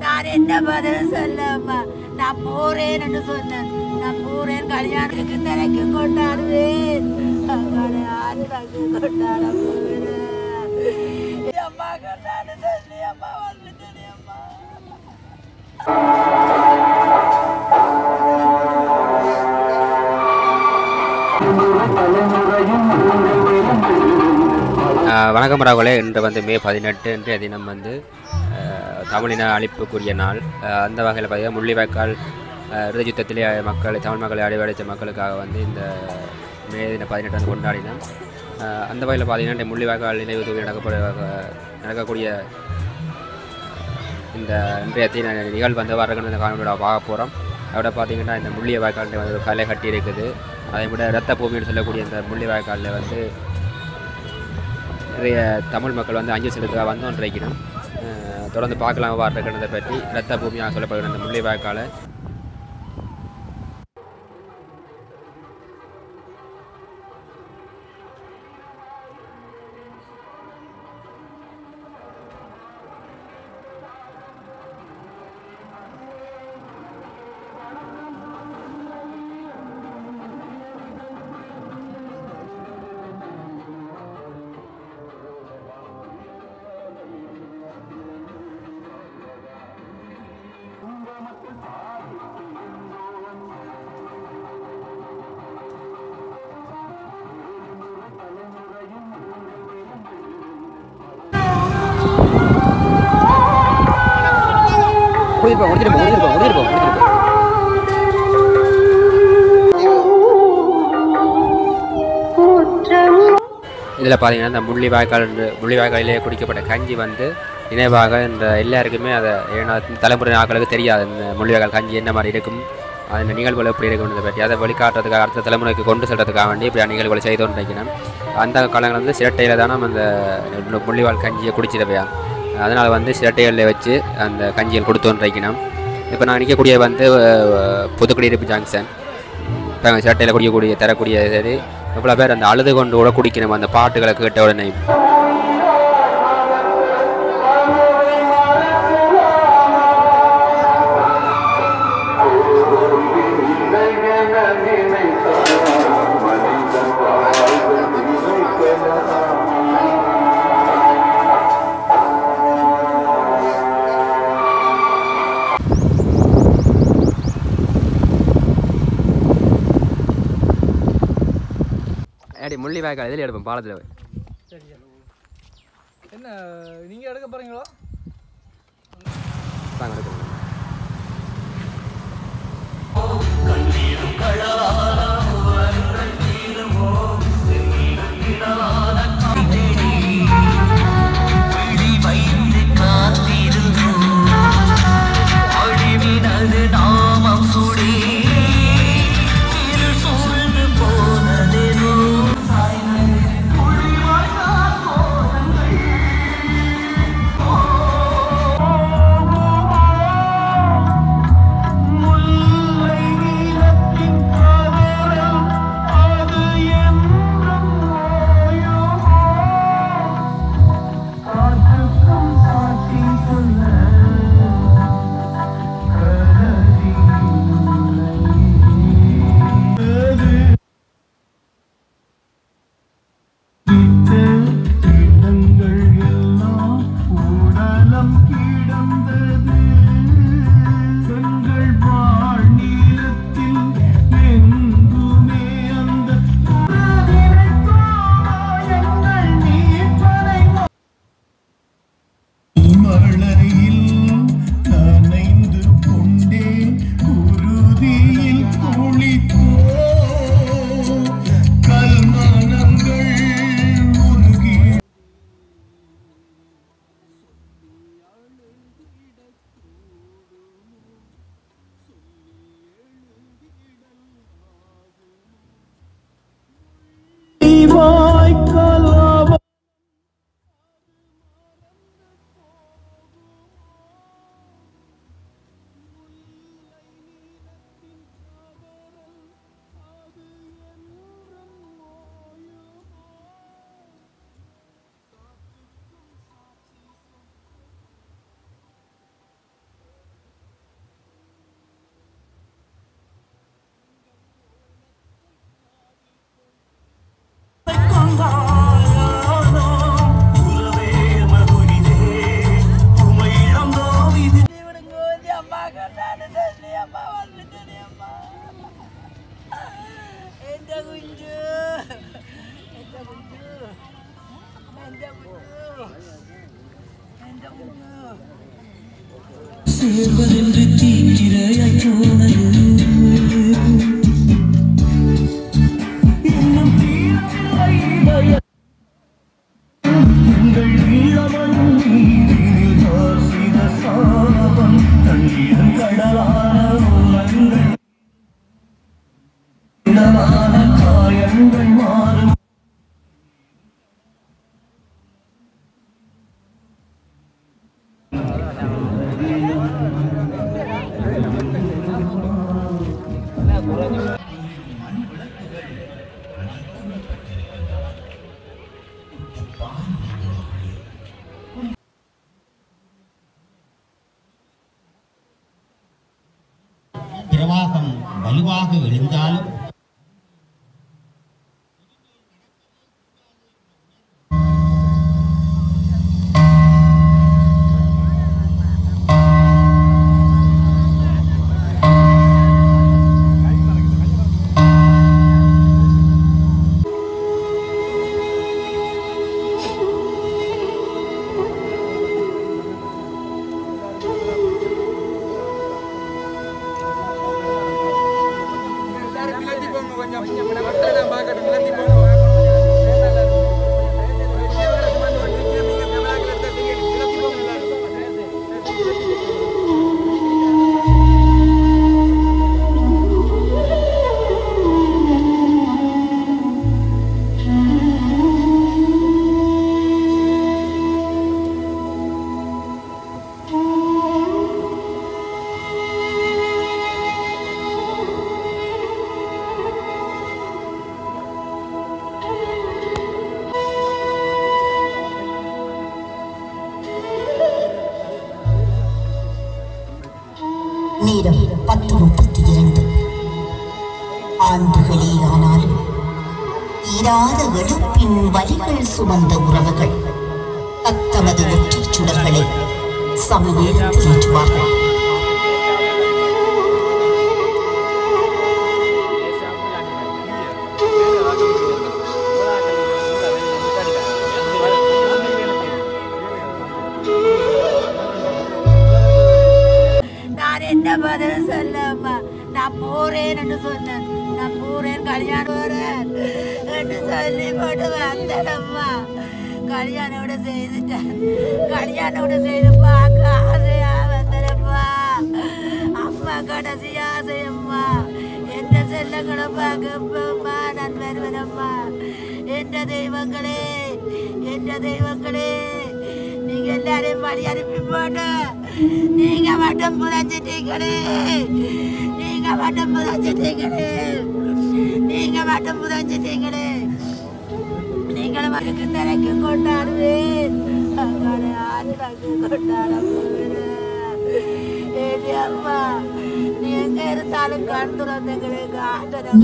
நான் என்ன பதில் சொல்லம்மா? நான் போறேன் என்று சொன்னேன். நான் போறேன், கல்யாணத்துக்கு தலைக்கு கொண்டாடுவேன். ஆற்றுக்கு கொண்டாட போகிறேன். அம்மா கொண்டாட சொல்லி அம்மா வந்துட்டேன் அம்மா. வணக்கம் ராகுலே. இன்று வந்து மே 18 இன்றைய தினம் வந்து தமிழின அழிப்புக்குரிய நாள். அந்த வகையில் பார்த்தீங்கன்னா முள்ளிவாய்க்கால் இறுதி யுத்தத்திலே தமிழ் மக்களை அடிவடைத்த மக்களுக்காக வந்து இந்த மே தினம் 18 வந்து கொண்டாடினோம். அந்த வகையில் பார்த்தீங்கன்னா முள்ளிவாய்க்கால் நினைவு தூவி நடக்கக்கூடிய இந்த இன்றைய நிகழ்வு வந்து வரக்கூடிய இந்த காணொலியோட பார்க்க போகிறோம். அதோட பார்த்தீங்கன்னா இந்த முள்ளிவாய்க்கால் வந்து ஒரு கலை கட்டி இருக்குது. அதை விட இரத்த பூமின்னு சொல்லக்கூடிய இந்த முள்ளிவாய்க்காலில் வந்து நிறைய தமிழ் மக்கள் வந்து அஞ்சு செலுத்த வந்தோன்றைக்கணும். தொடர்ந்து பார்க்கலாம் வார்த்தைக்கிறதை பற்றி இரத்த பூமியாக சொல்லப்படுகிற இந்த முள்ளிவாய்க்காலை. இதில் பார்த்தீங்கன்னா இந்த முள்ளிவாய்க்காலிலே குடிக்கப்பட்ட கஞ்சி வந்து நினைவாக இந்த எல்லாருக்குமே அதை ஏன்னா தலைமுறை ஆக்களுக்கு தெரியாது இந்த முள்ளிவாய்க்கால் கஞ்சி என்ன மாதிரி இருக்கும், அந்த நிகழ்வுகள் எப்படி இருக்குன்றதை பற்றி அதை வழிகாட்டுறதுக்காக அடுத்த தலைமுறைக்கு கொண்டு செல்றதுக்காக வேண்டி இப்படி நிகழ்வுகளை செய்து கொண்டிருக்கிறேன். அந்த காலங்கள் வந்து சிரட்டையில் தானே அந்த முள்ளிவாய்க்கால் கஞ்சியை குடிச்சிடவையா, அதனால் வந்து சிரட்டைகளில் வச்சு அந்த கஞ்சியை கொடுத்தோன்றிருக்கணும். இப்போ நான் நிற்கக்கூடிய வந்து புதுக்குடியிருப்பு ஜங்ஷன். இப்போ சிரட்டையில் தரக்கூடிய சரி எவ்வளோ பேர் அந்த அழுது கொண்டு கூட குடிக்கணும் அந்த பாட்டுகளை கேட்ட உடனே. முள்ளிவாய்க்கால் இதில் எடுப்போம் பாலத்தில். என்ன நீங்கள் எடுக்க போகிறீங்களோ? Bye. சேர்வதென்று தீக்கிரையாய் போனது இன்னும் தீரவில்லை எங்கள் ஈழமனும் நீரில் செய்த சாபம் தண்ணீரும் கடலான ஓரங்கள் இடமான காயங்கள் மாறும் பிரவாகம் வலுவாக எழுந்தாலும் நேரம் 10:32 ஆண்டுகளே ஆனாலும் தீராத எழுப்பின் வலிகள் சுமந்த உறவுகள் தத்தமது ஒற்றைச் சுடர்களை சமநேரத்தில் ஏற்றுவார்கள். என்ன பதில் சொல்லம்மா நான் போறேன் என்று சொன்னேன். நான் போறேன் கல்யாணம் வரேன் என்று சொல்லி போட்டு வந்தேனம்மா. கல்யாணோட செய்துட்டேன். கல்யாணோட செய்து பார்க்க ஆசையா வந்தேனம்மா. அம்மா கடைசி ஆசையம்மா எந்த செல்லங்களை பார்க்கம்மா நான் வருவேனம்மா. எந்த தெய்வங்களே எந்த தெய்வங்களே நீங்க எல்லாரையும் வழி அனுப்பி போட்டு நீங்க மட்டும் புதைச்சிட்டீங்களே. நீங்க மட்டும் புதைச்சிட்டீங்களே. நீங்க மட்டும் புதைச்சிட்டீங்களே. நீங்களும் அதுக்கு திரைக்கு கொண்டாடுவேன். ஆற்றுக்கு கொண்டாட அம்மா நீ எங்க இருந்தாலும் கண் துறந்தங்களுக்கு ஆட்டணும்.